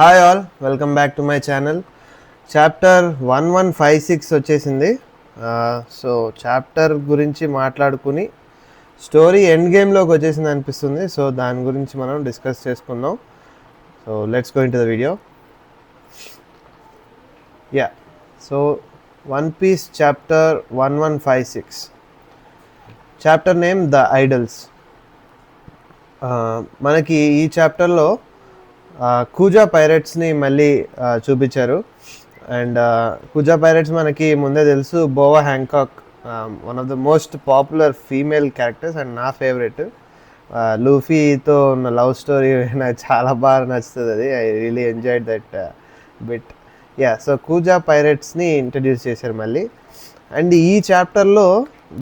Hi all, welcome back to my channel. Chapter 1156 వచ్చేసింది. So chapter గురించి మాట్లాడుకుని story end గేమ్లోకి వచ్చేసింది అనిపిస్తుంది. సో దాని గురించి మనం డిస్కస్ చేసుకుందాం. So let's go into the video. So One Piece chapter 1156, chapter name the idols. మనకి ఈ చాప్టర్లో కూజా పైరేట్స్ని మళ్ళీ చూపించారు. అండ్ కూజా పైరేట్స్ మనకి ముందే తెలుసు, Boa Hancock one of the most popular female characters and నా ఫేవరెట్. లూఫీతో ఉన్న లవ్ స్టోరీ నాకు చాలా బాగా నచ్చుతుంది. అది I really enjoyed that bit. So Kuja పైరేట్స్ని ఇంట్రడ్యూస్ చేశారు మళ్ళీ. అండ్ ఈ చాప్టర్లో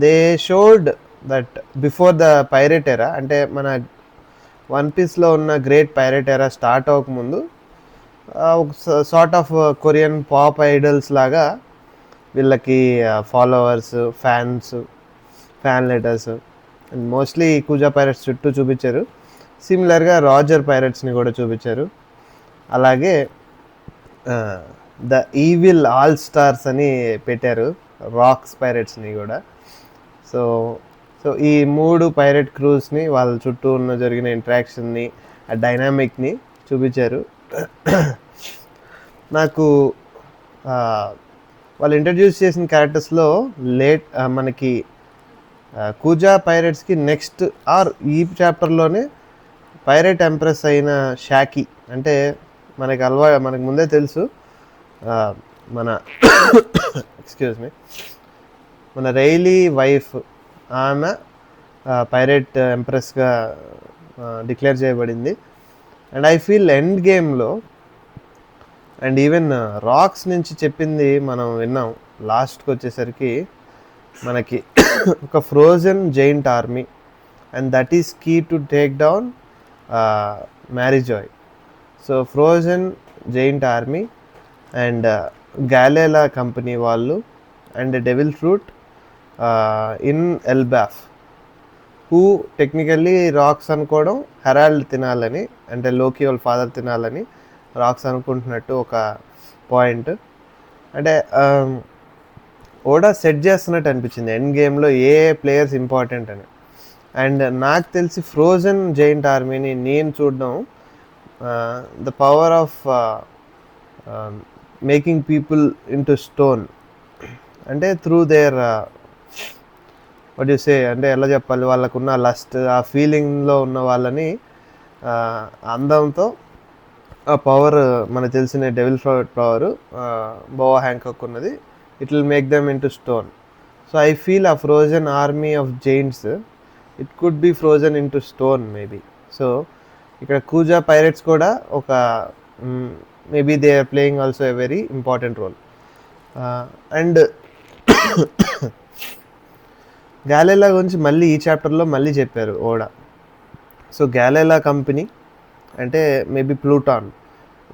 they showed that before the pirate era, అంటే మన వన్ పీస్లో ఉన్న గ్రేట్ పైరేట్ ఎరా స్టార్ట్ అవ్వకముందు sort of Korean pop idols లాగా వీళ్ళకి followers, fan letters and mostly Kuja pirates చుట్టూ చూపించారు. సిమిలర్గా రాజర్ పైరేట్స్ని కూడా చూపించారు. అలాగే ద ఈవిల్ ఆల్ స్టార్స్ అని పెట్టారు, రాక్స్ పైరేట్స్ని కూడా. సో ఈ మూడు పైరేట్ క్రూస్ని, వాళ్ళ చుట్టూ ఉన్న జరిగిన ఇంటరాక్షన్ని, ఆ డైనామిక్ని చూపించారు. నాకు వాళ్ళు ఇంట్రడ్యూస్ చేసిన క్యారెక్టర్స్లో మనకి కూజా పైరేట్స్కి నెక్స్ట్ ఆర్ ఈ చాప్టర్లోనే పైరేట్ ఎంప్రెస్ అయిన షాకీ, అంటే మనకు ముందే తెలుసు మన మన రైలీ వైఫ్, ఆమె పైరేట్ ఎంప్రెస్గా డిక్లేర్ చేయబడింది. అండ్ ఐ ఫీల్ ఎండ్ గేమ్లో అండ్ ఈవెన్ రాక్స్ నుంచి చెప్పింది మనం విన్నాం. లాస్ట్కి వచ్చేసరికి మనకి ఒక frozen giant army and that is key to take down Mariejois. So frozen giant army and Galley La company వాళ్ళు and devil fruit in Elbaf, who technically Rocks అనుకోవడం హెరాల్డ్ తినాలని, అంటే లోకి వాళ్ళ ఫాదర్ తినాలని రాక్స్ అనుకుంటున్నట్టు ఒక పాయింట్. అంటే ఓడా సెట్ చేస్తున్నట్టు అనిపించింది ఎండ్ గేమ్లో ఏ ప్లేయర్స్ ఇంపార్టెంట్ అని. అండ్ నాకు తెలిసి ఫ్రోజన్ జైంట్ ఆర్మీని నేను చూడడం the power of making people into stone, అంటే through their what you say, అంటే ఎలా చెప్పాలి, వాళ్ళకున్న లస్ట్, ఆ ఫీలింగ్లో ఉన్న వాళ్ళని అందంతో, ఆ పవర్ మనకు తెలిసిన devil fruit power Boa Hancock ఉన్నది, it will make them into stone. So I feel ఆ frozen army of giants it could be frozen into stone maybe. So ఇక్కడ కూజా పైరేట్స్ కూడా ఒక maybe they are playing also a very important role. And Galley La గురించి మళ్ళీ ఈ చాప్టర్లో మళ్ళీ చెప్పారు ఓడా. సో గ్యాలేలా కంపెనీ అంటే maybe Pluton,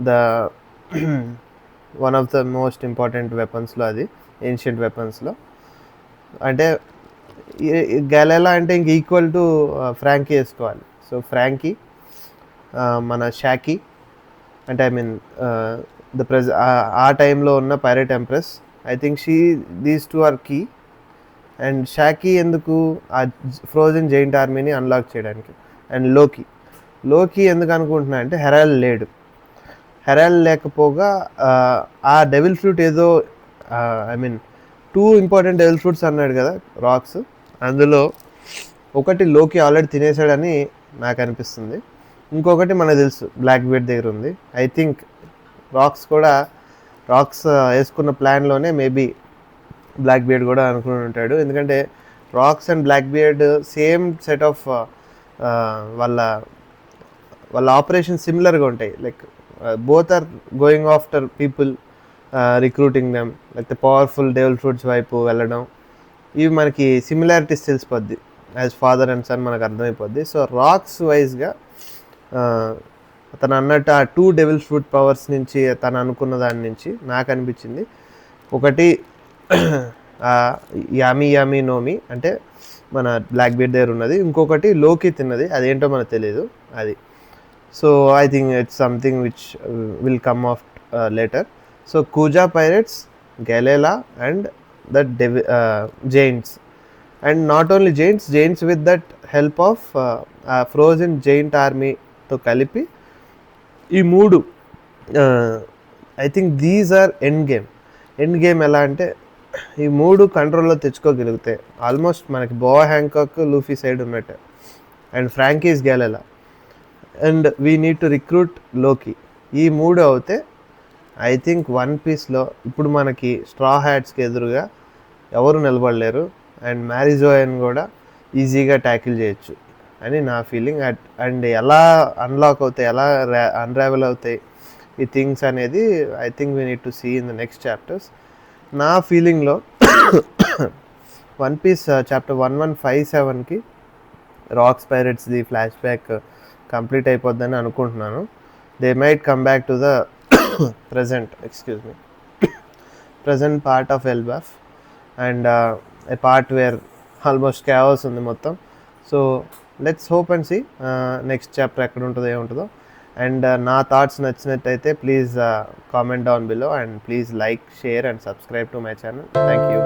the one of the most important వెపన్స్లో, అది ఏన్షియంట్ వెపన్స్లో. అంటే గ్యాలేలా అంటే ఇంక ఈక్వల్ టు ఫ్రాంకీ వేసుకోవాలి. సో ఫ్రాంకీ, మన షాకీ, అంటే ఐ మీన్ ఆ టైంలో ఉన్న pirate empress, I think these two are key. And Shakky ఎందుకు, ఆ ఫ్రోజన్ జైంట్ ఆర్మీని అన్లాక్ చేయడానికి. అండ్ లోకి ఎందుకు అనుకుంటున్నా అంటే హెరాల్డ్ లేకపోగా ఆ డెవిల్ ఫ్రూట్ ఏదో, I mean 2 important devil fruits అన్నాడు కదా రాక్స్, అందులో ఒకటి లోకి ఆల్రెడీ తినేసాడని నాకు అనిపిస్తుంది. ఇంకొకటి మనకు తెలుసు బ్లాక్ బీర్డ్ దగ్గర ఉంది. ఐ థింక్ రాక్స్ వేసుకున్న ప్లాన్లోనే మేబీ బ్లాక్ బియర్డ్ కూడా అనుకుని ఉంటాడు. ఎందుకంటే Rocks and Blackbeard same set of వాళ్ళ ఆపరేషన్ సిమిలర్గా ఉంటాయి. Like both are going after people, recruiting them, లేకపోతే పవర్ఫుల్ డెవిల్ ఫ్రూట్స్ వైపు వెళ్ళడం, ఇవి మనకి సిమిలారిటీస్ తెలిసిపోద్ది. యాజ్ ఫాదర్ అండ్ సన్ మనకు అర్థమైపోద్ది. సో రాక్స్ వైజ్గా తను అన్నట్టు ఆ 2 డెవిల్ ఫ్రూట్ పవర్స్ నుంచి తను అనుకున్న దాని నుంచి నాకు అనిపించింది, ఒకటి యామీ నోమి, అంటే మన బ్లాక్ బీర్డ్ దగ్గర ఉన్నది, ఇంకొకటి లోకి తిన్నది, అదేంటో మనకు తెలియదు అది. So I think it's something which will come off later. So Kuja pirates, Galela, and the giants, and not only giants with that help of frozen giant army తో కలిపి ఈ మూడు I think these are end game ఎలా అంటే ఈ మూడు కంట్రోల్లో తెచ్చుకోగలిగితే ఆల్మోస్ట్ మనకి బోవా హ్యాంకాక్ లూఫీ సైడ్ ఉన్నట్టే, and Franky's Galley La, and we need to recruit Loki. ఈ మూడు అవుతే ఐ థింక్ వన్ పీస్లో ఇప్పుడు మనకి స్ట్రా హ్యాట్స్కి ఎదురుగా ఎవరు నిలబడలేరు, అండ్ మ్యారిజోయన్ కూడా ఈజీగా ట్యాకిల్ చేయొచ్చు అని నా ఫీలింగ్. అండ్ ఎలా అన్లాక్ అవుతాయి, ఎలా అన్రావెల్ అవుతాయి ఈ థింగ్స్ అనేది I think we need to see in the next chapters. నా ఫీలింగ్లో వన్ పీస్ చాప్టర్ 1157కి రాక్స్ పైరెట్స్ది ఫ్లాష్ బ్యాక్ కంప్లీట్ అయిపోద్దని అనుకుంటున్నాను. They might come back to the present part of Elbaf, and a part where almost chaos ఉంది మొత్తం. So let's hope and see next chapter ఎక్కడ ఉంటుందో ఏముంటుందో. అండ్ నా థాట్స్ నచ్చినట్టయితే please comment down below, and please like, share and subscribe to my channel. Thank you.